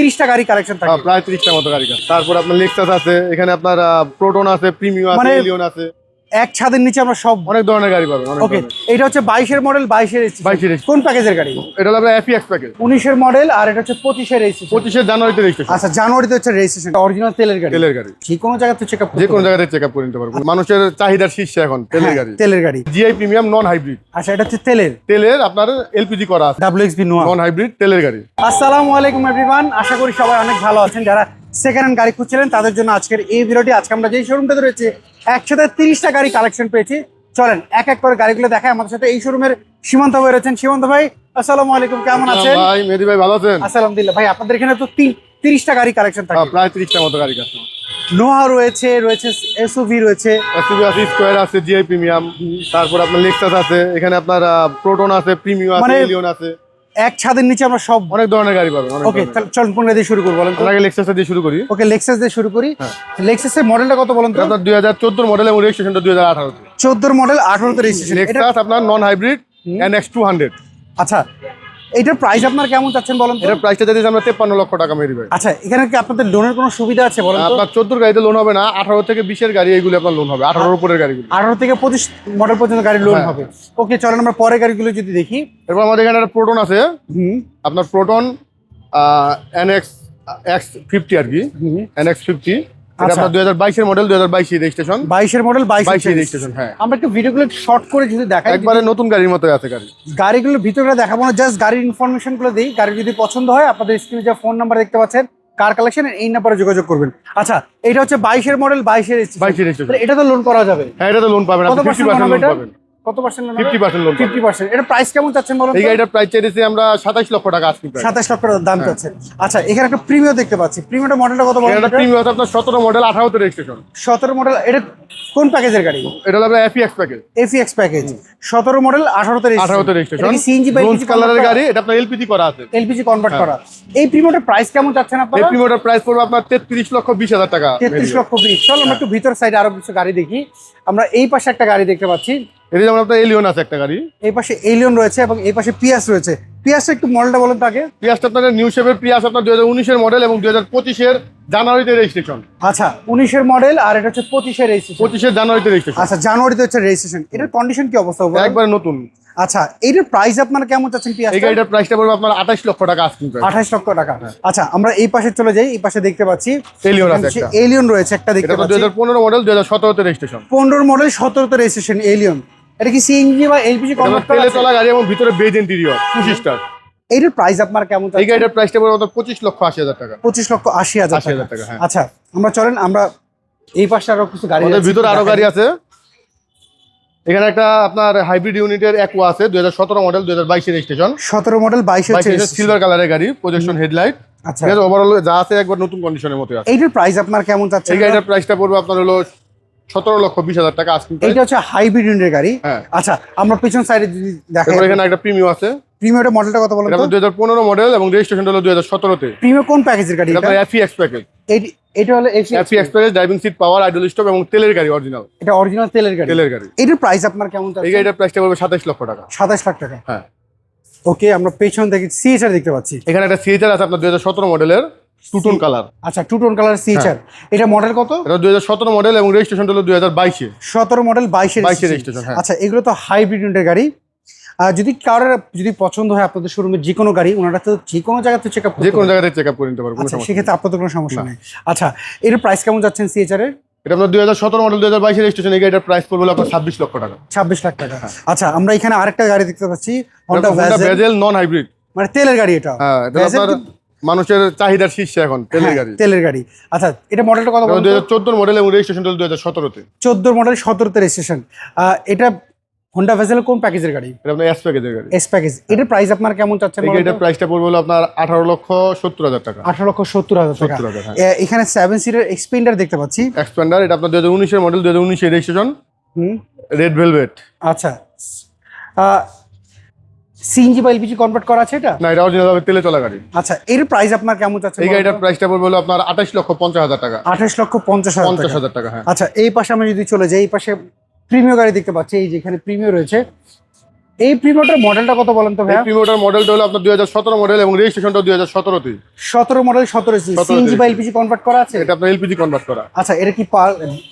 30টা গাড়ি কালেকশন থাকে। প্রায় 30টা মতো গাড়ি। তারপর আপনার লেক্সাস আছে, এখানে আপনার প্রোটন আছে, প্রিমিয়াম আছে, এলিয়ন আছে। এক ছাদের নিচে আমরা সব অনেক ধরনের গাড়ি পাবেন। ওকে, এটা হচ্ছে 22 এর মডেল, 22 এর কোন প্যাকেজের গাড়ি? এটা হলো আপনার এফএক্স প্যাকেজ। 19 এর মডেল, আর এটা হচ্ছে 25 এর রেজিস্ট্রেশন। 25 জানুয়ারিতে রেজিস্ট্রেশন। আচ্ছা, জানুয়ারিতে হচ্ছে রেজিস্ট্রেশন। অরিজিনাল তেলের গাড়ি। তেলের গাড়ি যে কোনো জায়গাতে চেকআপ, যে কোনো জায়গাতে চেকআপ করে নিতে পারবেন। মানুষের চাহিদার শীর্ষে এখন তেলের গাড়ি। তেলের গাড়ি জিআই প্রিমিয়াম নন হাইব্রিড। আচ্ছা, এটা হচ্ছে তেলের আপনার এলপিজি করা আছে, WXB নোয়া নন হাইব্রিড তেলের গাড়ি। আসসালামু আলাইকুম এভরিওয়ান, আশা করি সবাই অনেক ভালো আছেন। যারা সেকেন্ড হ্যান্ড গাড়ি খুঁজছিলেন তাদের জন্য আজকের এই ভিডিওটি। আজকে আমরা যেই শোরুমটাতে রয়েছে একসাথে 30টা গাড়ি কালেকশন পেয়েছি। চলেন এক এক করে গাড়িগুলো দেখাই। আমাদের সাথে এই শোরুমের সীমান্ত ভাই রয়েছেন। সীমান্ত ভাই আসসালামু আলাইকুম, কেমন আছেন? ভাই মেহেদী ভাই ভালো আছেন? আলহামদুলিল্লাহ। ভাই আপনাদের এখানে তো 30টা গাড়ি কালেকশন থাকে। প্রায় 30টা মতো গাড়ি আছে। নোহা রয়েছে, এসইউভি রয়েছে, এসইউভি আছে, স্কয়ার আছে, জিআই প্রিমিয়াম। তারপর আপনার লেক্সাস আছে, এখানে আপনার প্রোটন আছে, প্রিমিয়াম আছে, এলিয়ন আছে। এক ছাদের নিচে আমরা সব অনেক ধরনের গাড়ি পাবেন। ওকে, চলুন কোনটা দিয়ে শুরু করব বলেন তো? আগে লেক্সাস দিয়ে শুরু করি। ওকে, লেক্সাস দিয়ে শুরু করি। লেক্সাসের মডেলটা কত বলেন তো? আপনার 2014 মডেল এবং রেজিস্ট্রেশনটা 2018 তে। 14 মডেল, 18 তে রেজিস্ট্রেশন। লেক্সাস আপনার নন হাইব্রিড NX 200। আচ্ছা, এটার প্রাইস আপনার কেমন চাচ্ছেন বলেন তো? এটার প্রাইসটা যদি আমরা 53 লক্ষ টাকা মেরে দিই। আচ্ছা, এখানে কি আপনাদের লোনের কোনো সুবিধা আছে বলেন তো? আপনার 14 গাড়িতে লোন হবে না, 18 থেকে 20 এর গাড়ি এইগুলো আপনার লোন হবে। 18 উপরের গাড়িগুলো 18 থেকে 25 মডেল পর্যন্ত গাড়ি লোন হবে। ওকে, চলেন আমরা পরের গাড়িগুলো যদি দেখি। এরপর আমাদের এখানে একটা প্রোটন আছে। আপনার প্রোটন NX X50 আর কি, NX 50। এটা আপনার 2022 এর মডেল, 2022 এর রেজিস্ট্রেশন। 22 এর মডেল, 22 এর রেজিস্ট্রেশন। হ্যাঁ, আমরা একটু ভিডিওগুলো শর্ট করে যদি দেখাই, একবারে নতুন গাড়ির মতো আছে গাড়ি। গাড়িগুলোর ভিতরে দেখাবো না, জাস্ট গাড়ির ইনফরমেশন গুলো দিই। গাড়ি যদি পছন্দ হয় আপনাদের স্ক্রিনে যে ফোন নাম্বার দেখতে পাচ্ছেন কার কালেকশন, এই নাম্বারে যোগাযোগ করবেন। আচ্ছা, এটা হচ্ছে 22 এর মডেল, 22 এর রেজিস্ট্রেশন। এটা তো লোন করা যাবে? হ্যাঁ, এটা তো লোন পাবেন। আপনি 50% লোন পাবেন। কত পার্সেন্ট লোন? 50% লোন। 50%। এটা প্রাইস কেমন চাচ্ছেন বলুন? এই গাড়িটার প্রাইস চাইছি আমরা 27 লক্ষ টাকা আজকে। 27 লক্ষ টাকা দাম চাচ্ছেন। আচ্ছা, এখানে একটা প্রিমিয়াম দেখতে পাচ্ছি। প্রিমিয়ামটা মডেলটা কত বলেন? এটা প্রিমিয়াম আপনার 17 মডেল, 18 তে রেজিস্ট্রেশন। 17 মডেল, এটা কোন প্যাকেজের গাড়ি? এটা হলো আপনার FX package. FX package, 17 model, 18 তে রেজিস্ট্রেশন। এটা কি সিএনজি বা ব্রোঞ্জ কালারের গাড়ি? এটা আপনার এলপিজি করা আছে, এলপিজি কনভার্ট করা। এই প্রিমিয়ামটার প্রাইস কেমন চাচ্ছেন আপনারা? এই প্রিমিয়ামটার প্রাইস পড়বে আপনার 33 লক্ষ 20 হাজার টাকা। 33 লক্ষ 20। চলো আমরা একটু ভিতর সাইডে আরো কিছু গাড়ি দেখি। আমরা এই পাশে একটা গাড়ি দেখতে পাচ্ছি। এই যেমন আপনার এলিয়ন আছে একটা গাড়ি, এই পাশে এলিয়ন রয়েছে এবং এই পাশে পিয়াস রয়েছে। পিয়াসটা একটু মডেলটা বলেন তো আগে। পিয়াসটা আপনার নিউ শেপের পিয়াস, আপনার 2019 এর মডেল এবং 2025 এর জানুয়ারিতে রেজিস্ট্রেশন। আচ্ছা, 19 এর মডেল, আর এটা হচ্ছে 25 এর রেজিস্ট্রেশন। 25 এর জানুয়ারিতে রেজিস্ট্রেশন। আচ্ছা, জানুয়ারিতে হচ্ছে রেজিস্ট্রেশন। এটার কন্ডিশন কি অবস্থা হবে? একবারে নতুন। আচ্ছা, এটার প্রাইস আপনারা কেমন চাচ্ছেন? পিয়াস এই গাড়িটার প্রাইসটা পড়বে আপনার 28 লক্ষ টাকা আজকে। 28 লক্ষ টাকা। আচ্ছা, আমরা এই পাশে চলে যাই। এই পাশে দেখতে পাচ্ছি এলিয়ন আছে একটা। এলিয়ন রয়েছে একটা দেখতে পাচ্ছি। 2015 মডেল, 2017 তে রেজিস্ট্রেশন। 15 মডেল, 17 তে রেজিস্ট্রেশন এলিয়ন। এটা কি সিএনজি বা এলপিজি কনভার্ট করা? তেলে চলা গাড়ি এবং ভিতরে বেজ ইন্টেরিয়র 25 স্টার। এটার প্রাইস আপনারা কেমন চাচ্ছেন? এই গাড়িটার প্রাইসটা পড়বে আপনার 25 লক্ষ 80 হাজার টাকা। 25 লক্ষ 80 হাজার টাকা। হ্যাঁ। আচ্ছা, আমরা চলেন আমরা এই পাশে আরো কিছু গাড়ি আছে। ভিতরে আরো গাড়ি আছে। এখানে একটা আপনার হাইব্রিড ইউনিটের অ্যাকোয়া আছে, 2017 মডেল, 2022 এর রেজিস্ট্রেশন। 17 মডেল, 22 এর সিলভার কালারের গাড়ি, প্রজেকশন হেডলাইট। আচ্ছা, ঠিক আছে, ওভারঅল যা আছে একবার নতুন কন্ডিশনের মতো আছে। এইটার প্রাইস আপনার কেমন চাচ্ছেন? এই গাড়িটার প্রাইসটা পড়বে আপনার হলো 17 লক্ষ 20 হাজার টাকা আজকে। এটা হচ্ছে হাইব্রিড ইউনিটের গাড়ি। হ্যাঁ। আচ্ছা, আমরা পিছন সাইডে যদি দেখাই, এখানে একটা প্রিমিয়াম আছে। প্রিমিয়ামটা মডেলটা কত বলেন তো? 2015 মডেল এবং রেজিস্ট্রেশনটা হলো 2017 তে। প্রিমিয়াম কোন প্যাকেজের গাড়ি? এটা এফএক্স প্যাকেজ। এটা হলো FX package, driving seat power, idle stop এবং তেলের গাড়ি অরিজিনাল। এটা অরিজিনাল তেলের গাড়ি। এটার প্রাইস আপনার কেমন চাচ্ছেন? এই গাড়িটার প্রাইসটা পড়বে 27 লক্ষ টাকা। 27 লাখ টাকা। হ্যাঁ। ওকে, আমরা পেছন থেকে সিএচআর দেখতে পাচ্ছি। এখানে একটা সিএচআর আছে আপনার 2017 মডেলের, টু টোন কালার। আচ্ছা, টু টোন কালার সিএচআর। এটা মডেল কত? এটা 2017 মডেল এবং রেজিস্ট্রেশনটা হলো 2022 এ। 17 মডেল, 22 এর রেজিস্ট্রেশন। হ্যাঁ। আচ্ছা, এগুলো তো হাইব্রিড ইউনিটের গাড়ি। যদি কারোর যদি পছন্দ হয় আপনাদের শোরুমের যে কোনো গাড়ি, ওনারা তো যে কোনো জায়গাতে চেকআপ যে কোনো জায়গাতে চেকআপ করে নিতে পারবেন, কোনো সমস্যা সেক্ষেত্রে আপনাদের কোনো সমস্যা নেই। আচ্ছা, এর প্রাইস কেমন যাচ্ছেন সিএচআর এর? এটা আপনার 2017 মডেল, 2022 এর রেজিস্ট্রেশন। এই গাড়িটার প্রাইস পড়বে আপনার 26 লক্ষ টাকা। 26 লাখ টাকা। আচ্ছা, আমরা এখানে আরেকটা গাড়ি দেখতে পাচ্ছি, Honda ভেজেল নন হাইব্রিড, মানে তেলের গাড়ি। এটা হ্যাঁ, এটা আপনার মানুষের চাহিদার শীর্ষে এখন তেলের গাড়ি। তেলের গাড়ি। আচ্ছা, এটা মডেলটা কত বলুন? 2014 মডেল এবং রেজিস্ট্রেশনটা হলো 2017 তে। 14 মডেল, 17 তে রেজিস্ট্রেশন। এটা Honda ভেজেল কোন প্যাকেজের গাড়ি? এটা আপনার এস প্যাকেজের গাড়ি। S package. এটার প্রাইস আপনার কেমন চাচ্ছেন? এই গাড়িটার প্রাইসটা পড়বে হলো আপনার 18 লক্ষ 70 হাজার টাকা। 18 লক্ষ 70 হাজার টাকা। 70 হাজার। এখানে 7 সিটার এক্সপেন্ডার দেখতে পাচ্ছি। এক্সপেন্ডার, এটা আপনার 2019 এর মডেল, 2019 এর রেজিস্ট্রেশন, রেড ভেলভেট। আচ্ছা, সিএনজি বা এলপিজি কনভার্ট করা আছে এটা? না, এটা অরিজিনাল ভাবে তেলে চলা গাড়ি। আচ্ছা, এর প্রাইস আপনার কেমন চাচ্ছেন? এই গাড়িটার প্রাইসটা পড়বে হলো আপনার 28 লক্ষ 50 হাজার টাকা। 28 লক্ষ 50 হাজার টাকা। হ্যাঁ। আচ্ছা, এই পাশে আমরা যদি চলে যাই, এই পাশে প্রিমিয়ার গাড়ি দেখতে পাচ্ছি। এই যেখানে প্রিমিয়ার রয়েছে, এই প্রিমিয়ারটার মডেলটা কত বলেন তো ভাইয়া? প্রিমিয়ার মডেলটা হলো আপনার 2017 মডেল এবং রেজিস্ট্রেশনটা 2017 তে। 17 মডেল 17 সিএনজি বা এলপিজি কনভার্ট করা আছে? এটা আপনার এলপিজি কনভার্ট করা। আচ্ছা, এটা কি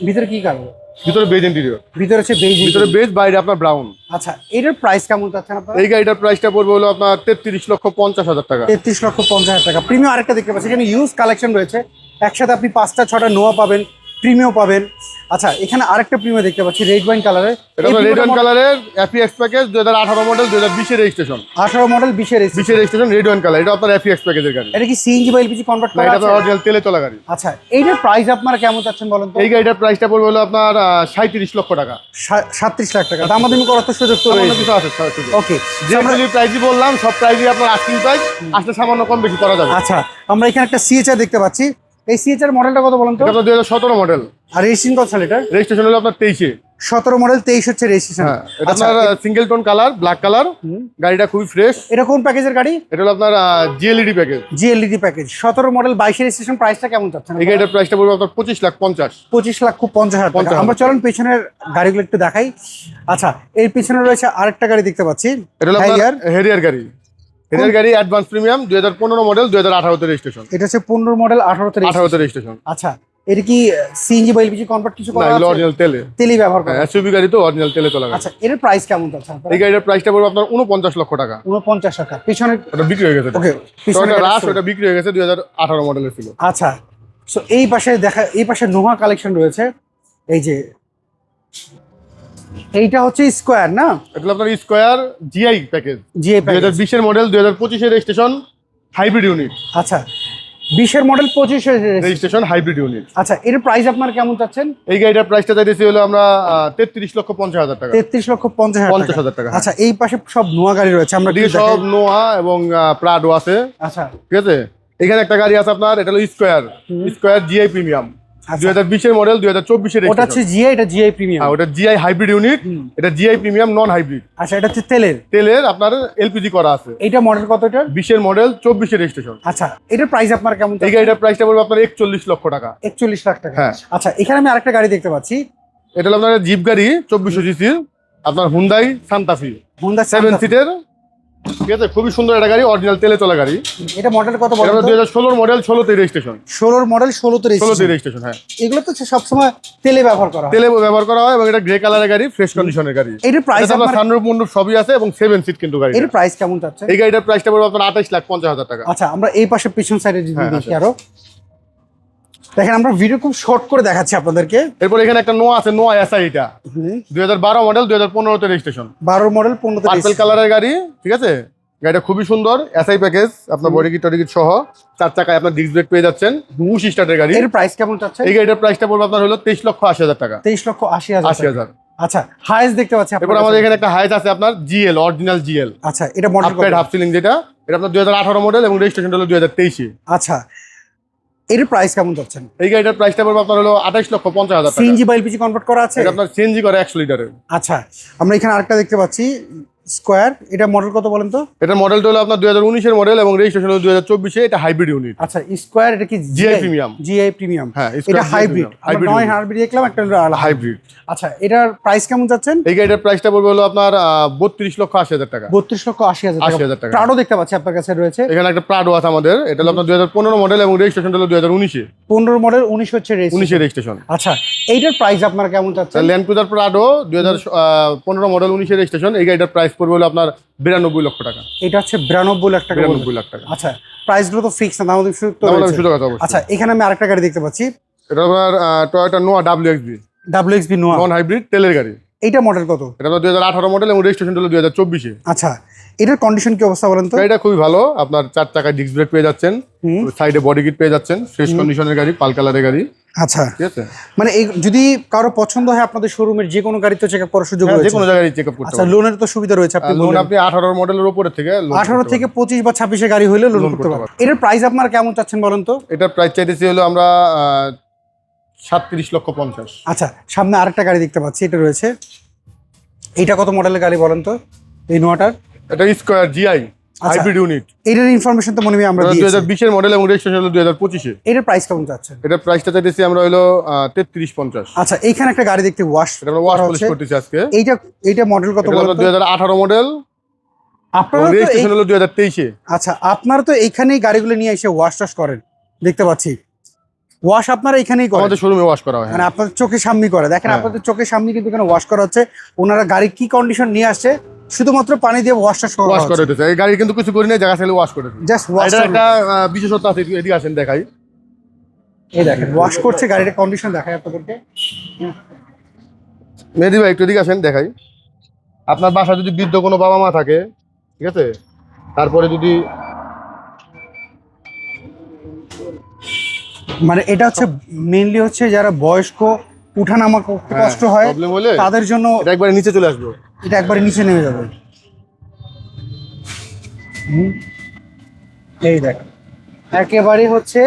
ভিতরে কি কালার? ভিতরে বেজ ইন্টেরিয়র। ভিতরে হচ্ছে বেজ, ভিতরে বেজ, বাইরে আপনার ব্রাউন। আচ্ছা, এটার প্রাইস কেমন চাচ্ছেন আপনারা? এই গাড়িটার প্রাইসটা পড়বে হলো আপনার 33,50,000 টাকা। 33,50,000 টাকা। প্রিমিয়াম আরেকটা দেখতে পাচ্ছি, এখানে ইউজ কালেকশন রয়েছে। একসাথে আপনি 5টা-6টা নোয়া পাবেন, প্রিমিয়াম পাবেন। আচ্ছা, এখানে আরেকটা প্রিমিয়াম দেখতে পাচ্ছি রেড ওয়াইন কালারের। এটা আপনার রেড ওয়াইন কালারের এফএক্স প্যাকেজ 2018 মডেল 2020 এর রেজিস্ট্রেশন। 18 মডেল 20 এর 20 এর রেজিস্ট্রেশন রেড ওয়াইন কালার। এটা আপনার এফএক্স প্যাকেজের গাড়ি। এটা কি সিএনজি বা এলপিজি কনভার্ট না, করা এটা আছে? আপনার অরিজিনাল তেলে চলা গাড়ি। আচ্ছা, এইটার প্রাইস আপনারা কেমন চাচ্ছেন বলেন তো? এই গাড়িটার প্রাইসটা পড়বে হলো আপনার 37 লক্ষ টাকা। 37 লাখ টাকা। দাম দামি করার তো সুযোগ তো সামান্য রয়েছে। কিছু আছে সুযোগ। ওকে, যেগুলি প্রাইসই বললাম সব প্রাইসই আপনার আস্কিং প্রাইস, আসলে সামান্য কম বেশি করা যাবে। আচ্ছা, আমরা এখানে একটা সিএচআর দেখতে পাচ্ছি। এই সিএচআর মডেলটা কত বলেন তো? এটা আপনার 2017 মডেল। আর রেজিস্ট্রেশন কত সাল এটা? রেজিস্ট্রেশন হলো আপনার 23 এ। 17 মডেল 23 হচ্ছে রেজিস্ট্রেশন। হ্যাঁ, এটা আপনার single tone colour, black colour. গাড়িটা খুবই ফ্রেশ। এটা কোন প্যাকেজের গাড়ি? এটা হলো আপনার জিএলইডি প্যাকেজ। জিএলইডি প্যাকেজ। 17 model 22 registration. প্রাইসটা কেমন চাচ্ছেন? এই গাড়িটার প্রাইসটা পড়বে আপনার 25,50,000। 25,50,000 টাকা। আমরা চলেন পেছনের গাড়িগুলো একটু দেখাই। আচ্ছা, এর পিছনে রয়েছে আরেকটা গাড়ি দেখতে পাচ্ছি, এটা হলো আপনার হেরিয়ার গাড়ি। হেরিয়ার গাড়ি অ্যাডভান্স প্রিমিয়াম 2015 মডেল 2018 তে রেজিস্ট্রেশন। এটা হচ্ছে 15 মডেল 18 তে 18 তে রেজিস্ট্রেশন। আচ্ছা, এটা কি সিএনজি বা এলপিজি কনভার্ট কিছু না, করা এগুলো আছে? অরিজিনাল তেলে। তেলই ব্যবহার করা। এসইউভি গাড়ি তো অরিজিনাল তেলে চলা গাড়ি। আচ্ছা, এর প্রাইস কেমন চাচ্ছেন? এই গাড়িটার প্রাইসটা পড়বে আপনার 49 লক্ষ টাকা। 49 টাকা। পিছনে ওটা বিক্রি হয়ে গেছে। ওকে, পিছনে ওটা রাশ, ওটা বিক্রি হয়ে গেছে 2018 মডেলের ছিল। আচ্ছা, সো এই পাশে এই পাশে নোহা কালেকশন রয়েছে। এই যে এইটা হচ্ছে স্কোয়ার না? এটা আপনার square GI package. GI package 2020 এর মডেল 2025 এর রেজিস্ট্রেশন, হাইব্রিড ইউনিট। আচ্ছা, 20 এর মডেল 25 এর রেজিস্ট্রেশন, হাইব্রিড ইউনিট। আচ্ছা, এর প্রাইস আপনার কেমন চাচ্ছেন? এই গাড়িটার প্রাইসটা চাইতেছি হলো আমরা 33,50,000 টাকা। 33,50,000 টাকা। আচ্ছা, এই পাশে সব নোয়া গাড়ি রয়েছে, আমরা এদিকে একটু সব দেখাই। নোয়া এবং প্রাডো আছে। আচ্ছা, ঠিক আছে, এখানে একটা গাড়ি আছে আপনার, এটা হলো স্কয়ার জিআই প্রিমিয়াম। 2020 এর মডেল 2024 এর ওটা হচ্ছে জিআই, এটা জিআই প্রিমিয়াম। ওটা জিআই হাইব্রিড ইউনিট। এটা জিআই প্রিমিয়াম নন হাইব্রিড। আচ্ছা, এটা হচ্ছে তেলের। তেলের আপনার এলপিজি করা আছে। এইটা মডেল কত এটা? 20 এর মডেল 24 এর রেজিস্ট্রেশন। আচ্ছা, এটার প্রাইস আপনার কেমন? এই গাড়িটার প্রাইসটা পড়বে আপনার 41 লক্ষ টাকা। 41 লাখ টাকা। হ্যাঁ। আচ্ছা, এখানে আমি আরেকটা গাড়ি দেখতে পাচ্ছি। এটা হলো আপনার জিপ গাড়ি 2400 সিসির, আপনার হুন্ডাই সান্তাফি হোন্ডা 7 সিটের। ঠিক আছে, খুবই সুন্দর একটা গাড়ি, অরিজিনাল তেলে চলা গাড়ি। এটা মডেল কত বলেন এটা তো? 2016 মডেল 16 তে রেজিস্ট্রেশন। 16 মডেল 16 তে 16 তে রেজিস্ট্রেশন। রেজিস্ট্রেশন। হ্যাঁ, এগুলো তো সবসময় তেলে ব্যবহার করা হয়। তেলে ব্যবহার করা হয় এবং এটা গ্রে কালারের গাড়ি, ফ্রেশ কন্ডিশনের গাড়ি। এটার প্রাইস আপনার আপনার সানরুফ মন্ডপ সবই আছে এবং 7 সিট কিন্তু গাড়ি। এর প্রাইস কেমন চাচ্ছেন? এই গাড়িটার প্রাইসটা পড়বে আপনার 28,50,000 টাকা। আচ্ছা, আমরা এই পাশে পিছন সাইডে যদি হ্যাঁ, দেখি আরো দেখেন, আমরা ভিডিও খুব শর্ট করে দেখাচ্ছি আপনাদেরকে। এরপর এখানে একটা নোয়া আছে, নোয়া এসআই। এটা 2012 মডেল 2015 তে রেজিস্ট্রেশন। 12 মডেল 15 তে পার্পল কালারের গাড়ি। ঠিক আছে, গাড়িটা খুবই সুন্দর, এসআই প্যাকেজ, আপনার বডি কিট টডি কিট সহ 4 চাকায় আপনার ডিস্ক ব্রেক পেয়ে যাচ্ছেন, পুশ স্টার্টের গাড়ি। এর প্রাইস কেমন চাচ্ছেন? এই গাড়িটার প্রাইসটা পড়বে আপনার হলো 23,80,000 টাকা। 23,80,000 80,000। আচ্ছা, হাইস দেখতে পাচ্ছি এরপর আপনার আমাদের কাছে। এখানে একটা হাইস আছে আপনার জিএল, অরিজিনাল জিএল। আচ্ছা, এটা মডেল কত? হাফ সিলিং যেটা, এটা আপনার 2018 মডেল এবং রেজিস্ট্রেশন হলো 2023 এ। আচ্ছা, এর প্রাইস কেমন চাচ্ছেন? এই গাড়িটার প্রাইসটা পড়বে আপনার হলো 28,50,000 টাকা। সিএনজি বা এলপিজি কনভার্ট করা আছে? এটা আপনার সিএনজি করে 100 লিটারের। আচ্ছা, আমরা এখানে আরেকটা দেখতে পাচ্ছি স্কোয়ার। এটা মডেল কত বলেন তো? এটা মডেলটা হলো আপনার 2019 এর মডেল এবং রেজিস্ট্রেশন হলো 2024 এ। এটা হাইব্রিড ইউনিট। আচ্ছা, স্কোয়ার এটা কি জিআই প্রিমিয়াম। GI premium. হ্যাঁ, এটা Square হাইব্রিড। Premium, আমরা hybrid নয় unit। হাইব্রিড দেখলাম, একটা হাইব্রিড। আচ্ছা, এটার প্রাইস কেমন যাচ্ছেন? এই গাড়িটার প্রাইসটা পড়বে হলো আপনার 32,80,000 টাকা। 32,80,000 টাকা। 80,000 টাকা। প্রাডো দেখতে পাচ্ছি আপনার কাছে রয়েছে। এখানে একটা প্রাডো আছে আমাদের, এটা হলো আপনার 2015 মডেল এবং রেজিস্ট্রেশন হলো 2019 এ। 15 মডেল 19 হচ্ছে রেস। 19 এর রেজিস্ট্রেশন। আচ্ছা, এইটার প্রাইস আপনার কেমন চাচ্ছেন? ল্যান্ড ক্রুজার প্রাডো 2015 মডেল 19 এর রেজিস্ট্রেশন। এই গাড়িটার প্রাইস পড়বে হলো আপনার 92 লক্ষ টাকা। এটা হচ্ছে 92 লাখ টাকা। 92 লাখ টাকা। আচ্ছা, প্রাইসগুলো তো ফিক্স না, দাম সুযোগ তো দামাদামি রয়েছে। সুযোগ আছে অবশ্যই। আচ্ছা, এখানে আমি আরেকটা গাড়ি দেখতে পাচ্ছি, এটা আপনার টয়োটা নোয়া WXB WXB নোয়া। নন হাইব্রিড তেলের গাড়ি। এইটা মডেল কত? এটা আপনার 2018 মডেল এবং রেজিস্ট্রেশন হলো 2024 এ। আচ্ছা, এটার কন্ডিশন কি অবস্থা বলেন তো? গাড়িটা খুবই ভালো, আপনার 4 চাকায় ডিস্ক ব্রেক পেয়ে যাচ্ছেন, সাইডে বডি কিট পেয়ে যাচ্ছেন, ফ্রেশ কন্ডিশনের গাড়ি, পাল কালারের গাড়ি। আচ্ছা, ঠিক আছে, মানে এই যদি কারো পছন্দ হয় আপনাদের শোরুমের যে কোনো গাড়ি তো চেকআপ করার সুযোগ যে রয়েছে? কোনো জায়গায় চেকআপ করতে আচ্ছা, পারবেন। লোনের তো সুবিধা রয়েছে, আপনি লোন বললেন। আপনি 18 মডেলের উপরে থেকে 18 থেকে 25 বা 26 এ গাড়ি হইলে লোন করতে পারবেন। এটার প্রাইস আপনারা কেমন চাচ্ছেন বলেন তো? এটার প্রাইস চাইতেছি হলো আমরা 37,50,000। আচ্ছা, সামনে আরেকটা গাড়ি দেখতে পাচ্ছি, এটা রয়েছে। এটা কত মডেলের গাড়ি বলেন তো এই নোয়াটার? এটা স্কয়ার জিআই হাইব্রিড ইউনিট। এটার ইনফরমেশন তো মনে হয় আমরা দিয়েছি। 2020 এর মডেল এবং রেজিস্ট্রেশন হলো 2025 এ। এটার প্রাইস কেমন যাচ্ছে? এটার প্রাইসটা চাইতেছি আমরা হলো 33,50,000। আচ্ছা, এইখানে একটা গাড়ি দেখতে ওয়াশ এটা আমরা ওয়াশ পলিশ করতেছি আজকে। এইটা মডেল কত বলেন তো? 2018 মডেল আপনারা তো রেজিস্ট্রেশন হলো 2023-এ। আচ্ছা, আপনারা তো এইখানেই গাড়িগুলো নিয়ে এসে ওয়াশ টাশ করেন দেখতে পাচ্ছি। ওয়াশ আপনারা এখানেই করেন? আমাদের শোরুমে ওয়াশ করা হয়। মানে আপনাদের চোখের সামনে করে দেখেন, হ্যাঁ। আপনাদের চোখের সামনে কিন্তু এখানে ওয়াশ করা হচ্ছে। ওনারা গাড়ি কি কন্ডিশন নিয়ে আসছে শুধুমাত্র পানি দিয়ে ওয়াশ টাশ করা ওয়াশ করে হচ্ছে। দিতেছে, এই গাড়ি কিন্তু কিছু করি না, জায়গা ছেলে ওয়াশ করে দিতেছে। Just wash. এটা একটা বিশেষত্ব আছে, এদিকে আসেন দেখাই। এই দেখেন ওয়াশ করছে, গাড়ির কন্ডিশন দেখাই আপনাদেরকে। মেহেদি ভাই একটু এদিকে আসেন দেখাই। আপনার বাসায় যদি বৃদ্ধ কোনো বাবা মা থাকে, ঠিক আছে, তারপরে যদি মানে এটা হচ্ছে মেইনলি হচ্ছে যারা বয়স্ক উঠানামা করতে কষ্ট হয় প্রবলেম হলে তাদের জন্য এটা একবারে নিচে চলে আসবে। এটা একবারে নিচে নেমে যাবে। এই দেখ, একেবারে হচ্ছে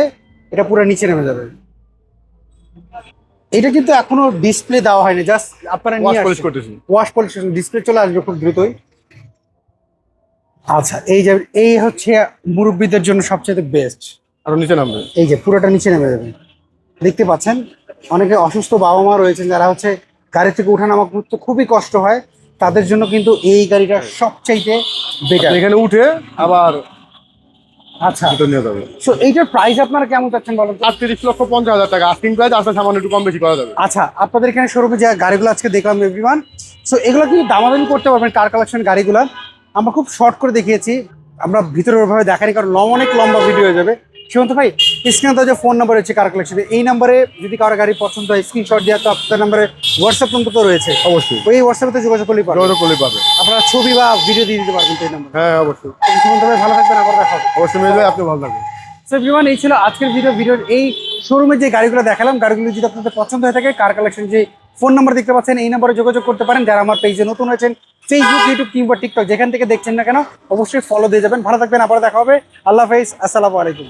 এটা পুরো নিচে নেমে যাবে। এটা কিন্তু এখনো ডিসপ্লে দেওয়া হয়নি, জাস্ট আপনারা ওয়াশ নিয়ে পলিশ আসছেন। করতেছি। ওয়াশ পলিশ ডিসপ্লে চলে আসবে খুব দ্রুতই। আচ্ছা, এই যে এই হচ্ছে মুরব্বীদের জন্য সবচেয়ে বেস্ট। আরো নিচে নামবে। এই যে পুরোটা নিচে নেমে যাবে, দেখতে পাচ্ছেন। অনেকে অসুস্থ বাবা মা রয়েছেন যারা হচ্ছে গাড়ি থেকে ওঠানামা করতে খুবই কষ্ট হয়, তাদের জন্য কিন্তু এই গাড়িটা সবচাইতে বেটার। এখানে উঠে আবার আচ্ছা, ভিতর নিয়ে যাবে। সো এইটার প্রাইস আপনারা কেমন চাচ্ছেন বলেন তো? 38,50,000 টাকা আস্কিং প্রাইস, আসলে সামান্য একটু কম বেশি করা যাবে। আচ্ছা, আপনাদের এখানে শোরুমে যে গাড়িগুলো আজকে দেখলাম এভরিওয়ান, সো এগুলো কিন্তু দামাদামি করতে পারবেন কার কালেকশন গাড়িগুলো। আমরা খুব শর্ট করে দেখিয়েছি, আমরা ভিতরে ওইভাবে দেখানি কারণ অনেক লম্বা ভিডিও হয়ে যাবে। সীমন্ত ভাই, স্ক্রিনে তো যে ফোন নাম্বার রয়েছে কার কালেকশনে, এই নাম্বারে যদি কারো গাড়ি পছন্দ হয় স্ক্রিনশট দেওয়া, তো আপনার নাম্বারে হোয়াটসঅ্যাপ নম্বর তো রয়েছে, অবশ্যই ওই হোয়াটসঅ্যাপে তো যোগাযোগ করলেই পারবেন। যোগাযোগ করলেই পাবে। আপনারা ছবি বা ভিডিও দিয়ে দিতে পারবেন তো এই নাম্বার। হ্যাঁ অবশ্যই। সীমন্ত ভাই ভালো থাকবেন, আবার দেখা হবে। অবশ্যই মেয়ে ভাই, আপনি ভালো থাকবেন। সো এভরিওয়ান, এই ছিল আজকের ভিডিওর এই শোরুমে যে গাড়িগুলো দেখালাম, গাড়িগুলো যদি আপনাদের পছন্দ হয়ে থাকে, কার কালেকশন যে ফোন নাম্বার দেখতে পাচ্ছেন এই নাম্বারে যোগাযোগ করতে পারেন। যারা আমার পেজে নতুন হয়েছেন, ফেসবুক, ইউটিউব কিংবা টিকটক যেখান থেকে দেখছেন না কেন অবশ্যই ফলো দিয়ে যাবেন। ভালো থাকবেন, আবার দেখা হবে। আল্লাহ হাফেজ, আসসালামু আলাইকুম।